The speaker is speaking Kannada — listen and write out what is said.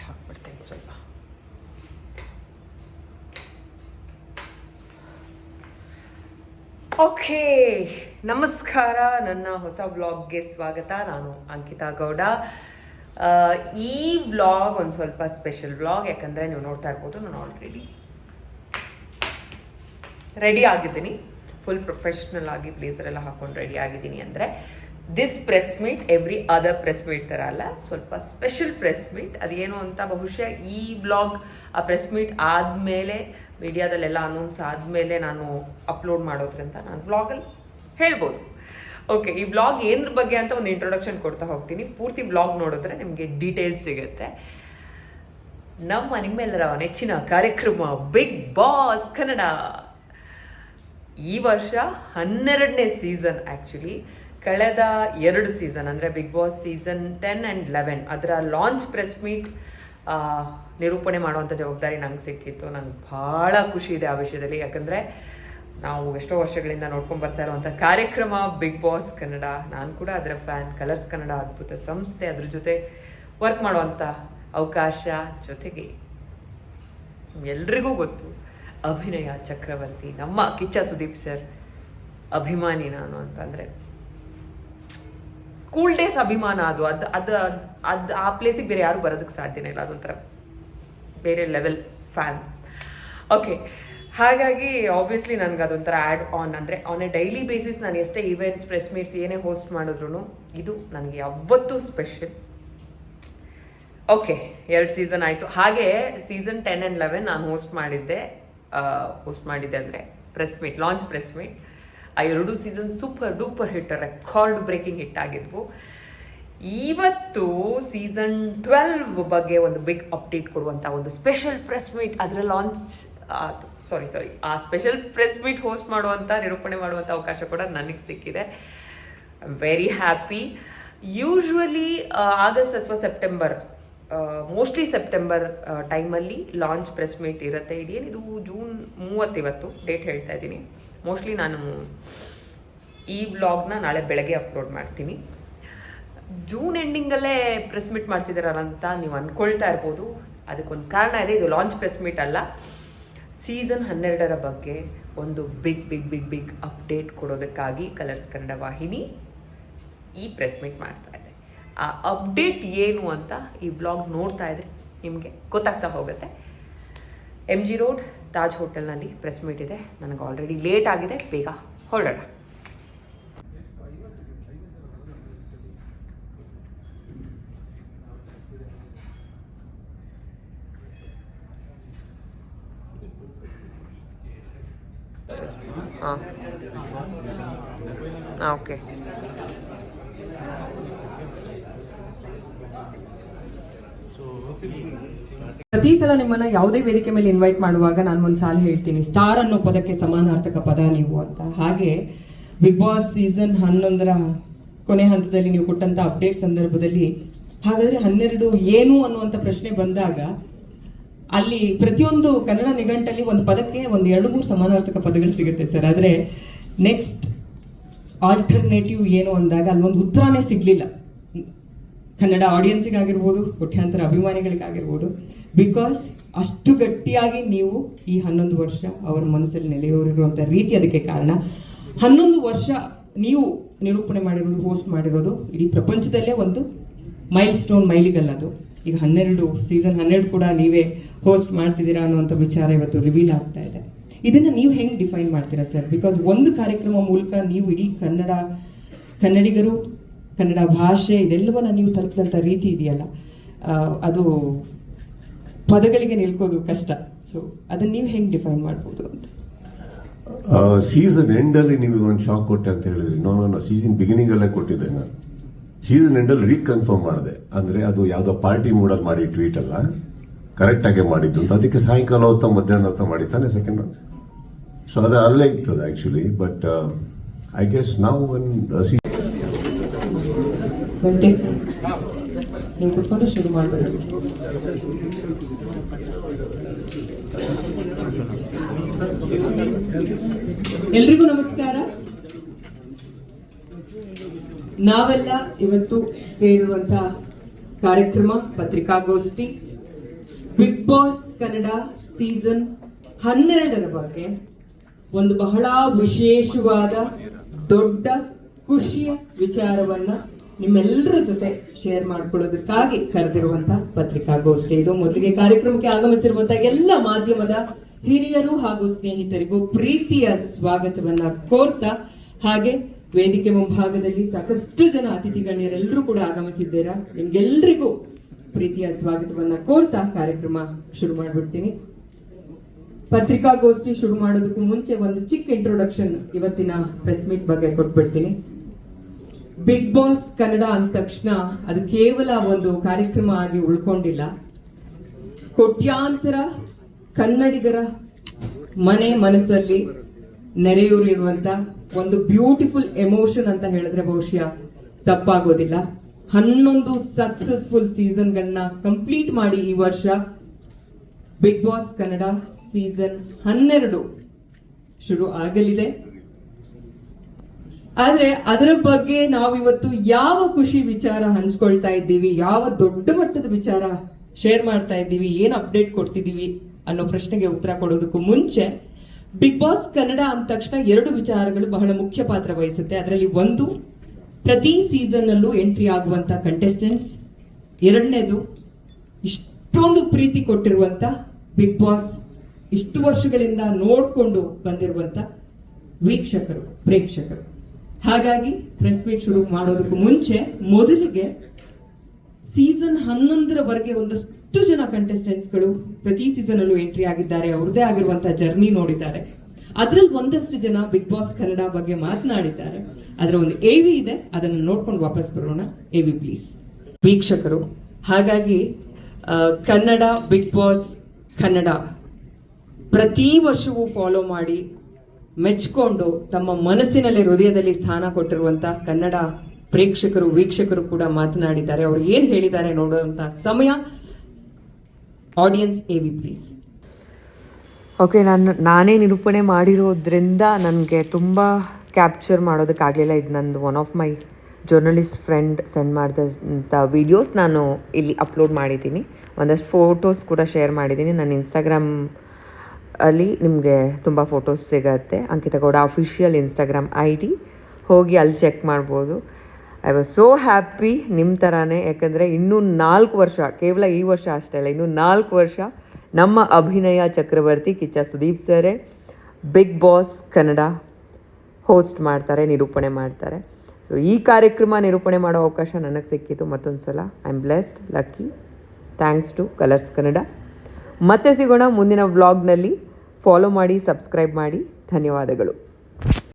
ಹಾಕ್ಬಿಡ್ತೇನೆ ಸ್ವಲ್ಪ. ಓಕೆ, ನಮಸ್ಕಾರ. ನನ್ನ ಹೊಸ ವ್ಲಾಗ್ಗೆ ಸ್ವಾಗತ. ನಾನು ಅಂಕಿತಾ ಗೌಡ. ಈ ವ್ಲಾಗ್ ಒಂದು ಸ್ವಲ್ಪ ಸ್ಪೆಷಲ್ ವ್ಲಾಗ್, ಯಾಕಂದರೆ ನೀವು ನೋಡ್ತಾ ಇರ್ಬೋದು ನಾನು ಆಲ್ರೆಡಿ ರೆಡಿ ಆಗಿದ್ದೀನಿ. ಫುಲ್ ಪ್ರೊಫೆಷ್ನಲ್ ಆಗಿ ಬ್ಲೇಸರ್ ಎಲ್ಲ ಹಾಕೊಂಡು ರೆಡಿ ಆಗಿದ್ದೀನಿ. ಅಂದರೆ this press meet every other press meet ಥರ ಅಲ್ಲ, ಸ್ವಲ್ಪ ಸ್ಪೆಷಲ್ ಪ್ರೆಸ್ ಮೀಟ್. ಅದೇನು ಅಂತ ಬಹುಶಃ ಈ ವ್ಲಾಗ್ ಆ ಪ್ರೆಸ್ ಮೀಟ್ ಆದಮೇಲೆ, ಮೀಡಿಯಾದಲ್ಲೆಲ್ಲ ಅನೌನ್ಸ್ ಆದಮೇಲೆ ನಾನು ಅಪ್ಲೋಡ್ ಮಾಡೋದ್ರಿಂದ ನಾನು ವ್ಲಾಗಲ್ಲಿ ಹೇಳ್ಬೋದು. ಓಕೆ, ಈ ವ್ಲಾಗ್ ಏನರ ಬಗ್ಗೆ ಅಂತ ಒಂದು ಇಂಟ್ರೊಡಕ್ಷನ್ ಕೊಡ್ತಾ ಹೋಗ್ತೀನಿ. ಪೂರ್ತಿ ವ್ಲಾಗ್ ನೋಡಿದ್ರೆ ನಿಮಗೆ ಡೀಟೇಲ್ಸ್ ಸಿಗುತ್ತೆ. ನಿಮ್ಮೆಲ್ಲರ ನೆಚ್ಚಿನ ಕಾರ್ಯಕ್ರಮ ಬಿಗ್ ಬಾಸ್ ಕನ್ನಡ ಈ ವರ್ಷ 12ನೇ ಸೀಸನ್. ಆ್ಯಕ್ಚುಲಿ ಕಳೆದ 2 ಸೀಸನ್ ಅಂದರೆ ಬಿಗ್ ಬಾಸ್ ಸೀಸನ್ 10 ಆ್ಯಂಡ್ 11 ಅದರ ಲಾಂಚ್ ಪ್ರೆಸ್ ಮೀಟ್ ನಿರೂಪಣೆ ಮಾಡುವಂಥ ಜವಾಬ್ದಾರಿ ನಂಗೆ ಸಿಕ್ಕಿತ್ತು. ನಂಗೆ ಭಾಳ ಖುಷಿ ಇದೆ ಆ ವಿಷಯದಲ್ಲಿ. ಯಾಕಂದರೆ ನಾವು ಎಷ್ಟೋ ವರ್ಷಗಳಿಂದ ನೋಡ್ಕೊಂಡು ಬರ್ತಾ ಇರುವಂಥ ಕಾರ್ಯಕ್ರಮ ಬಿಗ್ ಬಾಸ್ ಕನ್ನಡ. ನಾನು ಕೂಡ ಅದರ ಫ್ಯಾನ್. ಕಲರ್ಸ್ ಕನ್ನಡ ಅದ್ಭುತ ಸಂಸ್ಥೆ, ಅದ್ರ ಜೊತೆ ವರ್ಕ್ ಮಾಡುವಂಥ ಅವಕಾಶ. ಜೊತೆಗೆ ಎಲ್ರಿಗೂ ಗೊತ್ತು, ಅಭಿನಯ ಚಕ್ರವರ್ತಿ ನಮ್ಮ ಕಿಚ್ಚ ಸುದೀಪ್ ಸರ್ ಅಭಿಮಾನಿ ನಾನು ಅಂತಂದರೆ ಸ್ಕೂಲ್ ಡೇಸ್ ಅಭಿಮಾನ. ಅದು ಅದು ಅದು ಅದು ಆ ಪ್ಲೇಸಿಗೆ ಬೇರೆ ಯಾರು ಬರೋದಕ್ಕೆ ಸಾಧ್ಯನೇ ಇಲ್ಲ. ಅದೊಂಥರ ಬೇರೆ ಲೆವೆಲ್ ಫ್ಯಾನ್. ಓಕೆ, ಹಾಗಾಗಿ ಆಬ್ವಿಯಸ್ಲಿ ನನಗೆ ಅದೊಂಥರ ಆ್ಯಡ್ ಆನ್. ಅಂದರೆ ಆನ್ ಎ ಡೈಲಿ ಬೇಸಿಸ್ ನಾನು ಎಷ್ಟೇ ಈವೆಂಟ್ಸ್ ಪ್ರೆಸ್ ಮೀಟ್ಸ್ ಏನೇ ಹೋಸ್ಟ್ ಮಾಡಿದ್ರು ಇದು ನನಗೆ ಯಾವತ್ತೂ ಸ್ಪೆಷಲ್. ಓಕೆ, 2 ಸೀಸನ್ ಆಯಿತು. ಹಾಗೆ ಸೀಸನ್ 10 ಆ್ಯಂಡ್ 11 ನಾನು ಹೋಸ್ಟ್ ಮಾಡಿದ್ದೆ ಅಂದರೆ press meet, launch press meet. ಆ 2 season super duper hit, record breaking hit ಆಗಿದ್ವು. ಇವತ್ತು ಸೀಸನ್ 12 ಬಗ್ಗೆ ಒಂದು ಬಿಗ್ ಅಪ್ಡೇಟ್ ಕೊಡುವಂಥ ಒಂದು ಸ್ಪೆಷಲ್ ಪ್ರೆಸ್ ಮೀಟ್, ಅದರ ಲಾಂಚ್ ಆ ಸ್ಪೆಷಲ್ ಪ್ರೆಸ್ ಮೀಟ್ ಹೋಸ್ಟ್ ಮಾಡುವಂಥ, ನಿರೂಪಣೆ ಮಾಡುವಂಥ ಅವಕಾಶ ಕೂಡ ನನಗೆ ಸಿಕ್ಕಿದೆ. Very happy. ಯೂಶ್ವಲಿ ಆಗಸ್ಟ್ ಅಥವಾ ಸೆಪ್ಟೆಂಬರ್, ಮೋಸ್ಟ್ಲಿ ಸೆಪ್ಟೆಂಬರ್ ಟೈಮಲ್ಲಿ ಲಾಂಚ್ ಪ್ರೆಸ್ ಮೀಟ್ ಇರುತ್ತೆ. ಇದೇನಿದು ಜೂನ್ 30 ಇವತ್ತು ಡೇಟ್ ಹೇಳ್ತಾ ಇದ್ದೀನಿ. ಮೋಸ್ಟ್ಲಿ ನಾನು ಈ ವ್ಲಾಗ್ನ ನಾಳೆ ಬೆಳಗ್ಗೆ ಅಪ್ಲೋಡ್ ಮಾಡ್ತೀನಿ. ಜೂನ್ ಎಂಡಿಂಗಲ್ಲೇ ಪ್ರೆಸ್ ಮೀಟ್ ಮಾಡ್ತಿದ್ದಾರಲ್ಲ ಅಂತ ನೀವು ಅಂದ್ಕೊಳ್ತಾ ಇರ್ಬೋದು. ಅದಕ್ಕೊಂದು ಕಾರಣ ಇದೆ. ಇದು ಲಾಂಚ್ ಪ್ರೆಸ್ ಮೀಟ್ ಅಲ್ಲ, ಸೀಸನ್ 12ರ ಬಗ್ಗೆ ಒಂದು big big big big update ಕೊಡೋದಕ್ಕಾಗಿ ಕಲರ್ಸ್ ಕನ್ನಡ ವಾಹಿನಿ ಈ ಪ್ರೆಸ್ ಮೀಟ್ ಮಾಡ್ತಾ ಇದೆ. ಆ ಅಪ್ಡೇಟ್ ಏನು ಅಂತ ಈ ವ್ಲಾಗ್ ನೋಡ್ತಾ ಇದ್ರೆ ನಿಮಗೆ ಗೊತ್ತಾಗ್ತಾ ಹೋಗುತ್ತೆ. MG ರೋಡ್ ತಾಜ್ ಹೋಟೆಲ್ನಲ್ಲಿ ಪ್ರೆಸ್ ಮೀಟ್ ಇದೆ. ನನಗೆ ಆಲ್ರೆಡಿ ಲೇಟ್ ಆಗಿದೆ, ಬೇಗ ಹೊರಡೋಣ. ಓಕೆ, ಪ್ರತಿ ಸಲ ನಿಮ್ಮನ್ನ ಯಾವುದೇ ವೇದಿಕೆ ಮೇಲೆ ಇನ್ವೈಟ್ ಮಾಡುವಾಗ ನಾನು ಒಂದು ಸಾಲ ಹೇಳ್ತೀನಿ, ಸ್ಟಾರ್ ಅನ್ನೋ ಪದಕ್ಕೆ ಸಮಾನಾರ್ಥಕ ಪದ ನೀವು ಅಂತ. ಹಾಗೆ ಬಿಗ್ ಬಾಸ್ ಸೀಸನ್ 11ರ ಕೊನೆ ಹಂತದಲ್ಲಿ ನೀವು ಕೊಟ್ಟಂತ ಅಪ್ಡೇಟ್ ಸಂದರ್ಭದಲ್ಲಿ ಹಾಗಾದ್ರೆ 12 ಏನು ಅನ್ನುವಂಥ ಪ್ರಶ್ನೆ ಬಂದಾಗ ಅಲ್ಲಿ ಪ್ರತಿಯೊಂದು ಕನ್ನಡ ನಿಘಂಟಲ್ಲಿ ಒಂದು ಪದಕ್ಕೆ ಒಂದು 2-3 ಸಮಾನಾರ್ಥಕ ಪದಗಳು ಸಿಗುತ್ತೆ ಸರ್. ಆದರೆ ನೆಕ್ಸ್ಟ್ ಆಲ್ಟರ್ನೇಟಿವ್ ಏನು ಅಂದಾಗ ಅಲ್ಲೊಂದು ಉತ್ತರನೇ ಸಿಗ್ಲಿಲ್ಲ. ಕನ್ನಡ ಆಡಿಯನ್ಸಿಗಾಗಿರ್ಬೋದು, ಕೋಟ್ಯಾಂತರ ಅಭಿಮಾನಿಗಳಿಗಾಗಿರ್ಬೋದು. ಬಿಕಾಸ್ ಅಷ್ಟು ಗಟ್ಟಿಯಾಗಿ ನೀವು ಈ 11 ವರ್ಷ ಅವರ ಮನಸ್ಸಲ್ಲಿ ನೆಲೆಯೂರಿರುವಂಥ ರೀತಿ ಅದಕ್ಕೆ ಕಾರಣ. 11 ವರ್ಷ ನೀವು ನಿರೂಪಣೆ ಮಾಡಿರೋದು, ಹೋಸ್ಟ್ ಮಾಡಿರೋದು ಇಡೀ ಪ್ರಪಂಚದಲ್ಲೇ ಒಂದು ಮೈಲ್ ಸ್ಟೋನ್, ಮೈಲಿಗಲ್ಲದು. ಈಗ ಸೀಸನ್ 12 ಕೂಡ ನೀವೇ ಹೋಸ್ಟ್ ಮಾಡ್ತಿದ್ದೀರಾ ಅನ್ನುವಂಥ ವಿಚಾರ ಇವತ್ತು ರಿವೀಲ್ ಆಗ್ತಾ ಇದೆ. ಇದನ್ನ ನೀವು ಹೆಂಗೆ ಡಿಫೈನ್ ಮಾಡ್ತೀರಾ ಸರ್? ಬಿಕಾಸ್ ಒಂದು ಕಾರ್ಯಕ್ರಮ ಮೂಲಕ ನೀವು ಇಡೀ ಕನ್ನಡಿಗರು, ಕನ್ನಡ ಭಾಷೆ ಇದೆಲ್ಲವನ್ನ ನೀವು ತಲುಪಿದಂಥ ರೀತಿ ಇದೆಯಲ್ಲ, ಅದು ಪದಗಳಿಗೆ ನಿಲ್ಕೋದು ಕಷ್ಟ. ಸೊ ಅದನ್ನ ನೀವು ಹೆಂಗೆ ಡಿಫೈನ್ ಮಾಡ್ಬೋದು ಅಂತ? ಸೀಸನ್ ಎಂಡಲ್ಲಿ ನಿಮಗೆ ಒಂದು ಶಾಕ್ ಕೊಟ್ಟೆ ಅಂತ ಹೇಳಿದ್ರಿ. ನೋ ಸೀಸನ್ ಬಿಗಿನಿಂಗ್ ಅಲ್ಲೇ ಕೊಟ್ಟಿದ್ದೆ ನಾನು. ಸೀಸನ್ ಎಂಡಲ್ಲಿ ರೀಕನ್ಫರ್ಮ್ ಮಾಡಿದೆ. ಅಂದರೆ ಅದು ಯಾವುದೋ ಪಾರ್ಟಿ ಮೂಡಲ್ಲಿ ಮಾಡಿ ಟ್ವೀಟ್ ಅಲ್ಲ, ಕರೆಕ್ಟಾಗೆ ಮಾಡಿದ್ದು ಅಂತ. ಅದಕ್ಕೆ ಸಾಯಂಕಾಲ ಹೊತ್ತ ಮಧ್ಯಾಹ್ನ ಹೊತ್ತ ಮಾಡಿದ್ದಾನೆ ಸೆಕೆಂಡ್ ಒನ್. ಸೊ ಅದು ಅಲ್ಲೇ ಇರ್ತದೆ ಆ್ಯಕ್ಚುಲಿ. ಬಟ್ ಐ ಗೆಸ್ ನಾವು ನೀವು ಕುತ್ಕೊಂಡು ಶುರು ಮಾಡಬೇಕು. ಎಲ್ರಿಗೂ ನಮಸ್ಕಾರ. ನಾವೆಲ್ಲ ಇವತ್ತು ಸೇರಿರುವಂತಹ ಕಾರ್ಯಕ್ರಮ ಪತ್ರಿಕಾಗೋಷ್ಠಿ ಬಿಗ್ ಬಾಸ್ ಕನ್ನಡ ಸೀಸನ್ 12ರ ಬಗ್ಗೆ ಒಂದು ಬಹಳ ವಿಶೇಷವಾದ ದೊಡ್ಡ ಖುಷಿಯ ವಿಚಾರವನ್ನ ನಿಮ್ಮೆಲ್ಲರ ಜೊತೆ ಶೇರ್ ಮಾಡ್ಕೊಳ್ಳೋದಕ್ಕಾಗಿ ಕರೆದಿರುವಂತ ಪತ್ರಿಕಾಗೋಷ್ಠಿ ಇದು. ಮೊದಲಿಗೆ ಕಾರ್ಯಕ್ರಮಕ್ಕೆ ಆಗಮಿಸಿರುವಂತಹ ಎಲ್ಲ ಮಾಧ್ಯಮದ ಹಿರಿಯರು ಹಾಗೂ ಸ್ನೇಹಿತರಿಗೂ ಪ್ರೀತಿಯ ಸ್ವಾಗತವನ್ನ ಕೋರ್ತಾ, ಹಾಗೆ ವೇದಿಕೆ ಮುಂಭಾಗದಲ್ಲಿ ಸಾಕಷ್ಟು ಜನ ಅತಿಥಿ ಗಣ್ಯರೆಲ್ಲರೂ ಕೂಡ ಆಗಮಿಸಿದ್ದೀರಾ. ನಿಮ್ಗೆಲ್ರಿಗೂ ಪ್ರೀತಿಯ ಸ್ವಾಗತವನ್ನ ಕೋರ್ತಾ ಕಾರ್ಯಕ್ರಮ ಶುರು ಮಾಡ್ಬಿಡ್ತೀನಿ. ಪತ್ರಿಕಾಗೋಷ್ಠಿ ಶುರು ಮಾಡೋದಕ್ಕೂ ಮುಂಚೆ ಒಂದು ಚಿಕ್ಕ ಇಂಟ್ರೊಡಕ್ಷನ್ ಇವತ್ತಿನ ಪ್ರೆಸ್ ಮೀಟ್ ಬಗ್ಗೆ ಕೊಟ್ಬಿಡ್ತೀನಿ. ಬಿಗ್ ಬಾಸ್ ಕನ್ನಡ ಅಂದ ತಕ್ಷಣ ಅದು ಕೇವಲ ಒಂದು ಕಾರ್ಯಕ್ರಮ ಆಗಿ ಉಳ್ಕೊಂಡಿಲ್ಲ. ಕೋಟ್ಯಾಂತರ ಕನ್ನಡಿಗರ ಮನಸ್ಸಲ್ಲಿ ನೆರೆಯೂರಿರುವಂತ ಒಂದು ಬ್ಯೂಟಿಫುಲ್ ಎಮೋಷನ್ ಅಂತ ಹೇಳಿದ್ರೆ ಬಹುಶಃ ತಪ್ಪಾಗೋದಿಲ್ಲ. 11 ಸಕ್ಸಸ್ಫುಲ್ ಸೀಸನ್ಗಳನ್ನ ಕಂಪ್ಲೀಟ್ ಮಾಡಿ ಈ ವರ್ಷ ಬಿಗ್ ಬಾಸ್ ಕನ್ನಡ ಸೀಸನ್ 12 ಶುರು ಆಗಲಿದೆ. ಆದ್ರೆ ಅದರ ಬಗ್ಗೆ ನಾವಿವತ್ತು ಯಾವ ಖುಷಿ ವಿಚಾರ ಹಂಚ್ಕೊಳ್ತಾ ಇದ್ದೀವಿ, ಯಾವ ದೊಡ್ಡ ಮಟ್ಟದ ವಿಚಾರ ಶೇರ್ ಮಾಡ್ತಾ ಇದ್ದೀವಿ, ಏನ್ ಅಪ್ಡೇಟ್ ಕೊಡ್ತಿದ್ದೀವಿ ಅನ್ನೋ ಪ್ರಶ್ನೆಗೆ ಉತ್ತರ ಕೊಡೋದಕ್ಕೂ ಮುಂಚೆ, ಬಿಗ್ ಬಾಸ್ ಕನ್ನಡ ಅಂದ ತಕ್ಷಣ 2 ವಿಚಾರಗಳು ಬಹಳ ಮುಖ್ಯ ಪಾತ್ರ ವಹಿಸುತ್ತೆ. ಅದರಲ್ಲಿ ಒಂದು, ಪ್ರತಿ ಸೀಸನ್ ಅಲ್ಲೂ ಎಂಟ್ರಿ ಆಗುವಂತ ಕಂಟೆಸ್ಟೆಂಟ್ಸ್. ಎರಡನೇದು, ಇಷ್ಟೊಂದು ಪ್ರೀತಿ ಕೊಟ್ಟಿರುವಂತ ಬಿಗ್ ಬಾಸ್ ಇಷ್ಟು ವರ್ಷಗಳಿಂದ ನೋಡ್ಕೊಂಡು ಬಂದಿರುವಂತ ವೀಕ್ಷಕರು, ಪ್ರೇಕ್ಷಕರು. ಹಾಗಾಗಿ ಪ್ರೆಸ್ ಮೀಟ್ ಶುರು ಮಾಡೋದಕ್ಕೂ ಮುಂಚೆ ಮೊದಲಿಗೆ ಸೀಸನ್ 11ರವರೆಗೆ ಒಂದಷ್ಟು ಜನ ಕಂಟೆಸ್ಟೆಂಟ್ಸ್ಗಳು ಪ್ರತಿ ಸೀಸನ್ ಅಲ್ಲೂ ಎಂಟ್ರಿ ಆಗಿದ್ದಾರೆ, ಅವ್ರದೇ ಆಗಿರುವಂತಹ ಜರ್ನಿ ನೋಡಿದ್ದಾರೆ. ಅದ್ರಲ್ಲಿ ಒಂದಷ್ಟು ಜನ ಬಿಗ್ ಬಾಸ್ ಕನ್ನಡ ಬಗ್ಗೆ ಮಾತನಾಡಿದ್ದಾರೆ. ಅದರ ಒಂದು AV ಇದೆ, ಅದನ್ನು ನೋಡ್ಕೊಂಡು ವಾಪಸ್ ಬರೋಣ. AV please. ವೀಕ್ಷಕರು, ಹಾಗಾಗಿ ಕನ್ನಡ ಬಿಗ್ ಬಾಸ್ ಕನ್ನಡ ಪ್ರತಿ ವರ್ಷವೂ ಫಾಲೋ ಮಾಡಿ ಮೆಚ್ಕೊಂಡು ತಮ್ಮ ಮನಸ್ಸಿನಲ್ಲಿ, ಹೃದಯದಲ್ಲಿ ಸ್ಥಾನ ಕೊಟ್ಟಿರುವಂತಹ ಕನ್ನಡ ಪ್ರೇಕ್ಷಕರು, ವೀಕ್ಷಕರು ಕೂಡ ಮಾತನಾಡಿದ್ದಾರೆ. ಅವರು ಏನ್ ಹೇಳಿದ್ದಾರೆ ನೋಡುವಂತ ಸಮಯ. Audience AV please. ಓಕೆ, ನಾನೇ ನಿರೂಪಣೆ ಮಾಡಿರೋದ್ರಿಂದ ನನಗೆ ತುಂಬ ಕ್ಯಾಪ್ಚರ್ ಮಾಡೋದಕ್ಕಾಗಲಿಲ್ಲ. ಇದು ನಂದು one of my journalist friend send ಮಾಡಿದಂಥ ವೀಡಿಯೋಸ್ ನಾನು ಇಲ್ಲಿ ಅಪ್ಲೋಡ್ ಮಾಡಿದ್ದೀನಿ. ಒಂದಷ್ಟು ಫೋಟೋಸ್ ಕೂಡ ಶೇರ್ ಮಾಡಿದ್ದೀನಿ. ನನ್ನ ಇನ್ಸ್ಟಾಗ್ರಾಮ್ ಅಲ್ಲಿ ನಿಮಗೆ ತುಂಬ ಫೋಟೋಸ್ ಸಿಗುತ್ತೆ. Ankita Gowda official Instagram ID, ಹೋಗಿ ಅಲ್ಲಿ ಚೆಕ್ ಮಾಡ್ಬೋದು. ಐ ವಾಸ್ ಸೋ ಹ್ಯಾಪಿ, ನಿಮ್ಮ ಥರನೇ. ಯಾಕಂದರೆ ಇನ್ನೂ 4 ವರ್ಷ, ಕೇವಲ ಈ ವರ್ಷ ಅಷ್ಟೇ ಅಲ್ಲ, ಇನ್ನೂ 4 ವರ್ಷ ನಮ್ಮ ಅಭಿನಯ ಚಕ್ರವರ್ತಿ ಕಿಚ್ಚ ಸುದೀಪ್ ಸರೇ ಬಿಗ್ ಬಾಸ್ ಕನ್ನಡ ಹೋಸ್ಟ್ ಮಾಡ್ತಾರೆ, ನಿರೂಪಣೆ ಮಾಡ್ತಾರೆ. ಸೊ ಈ ಕಾರ್ಯಕ್ರಮ ನಿರೂಪಣೆ ಮಾಡೋ ಅವಕಾಶ ನನಗೆ ಸಿಕ್ಕಿತು ಮತ್ತೊಂದು ಸಲ. I am blessed, lucky. Thanks to Colors Kannada. ಮತ್ತೆ ಸಿಗೋಣ ಮುಂದಿನ ವ್ಲಾಗ್ನಲ್ಲಿ. ಫಾಲೋ ಮಾಡಿ, ಸಬ್ಸ್ಕ್ರೈಬ್ ಮಾಡಿ. ಧನ್ಯವಾದಗಳು.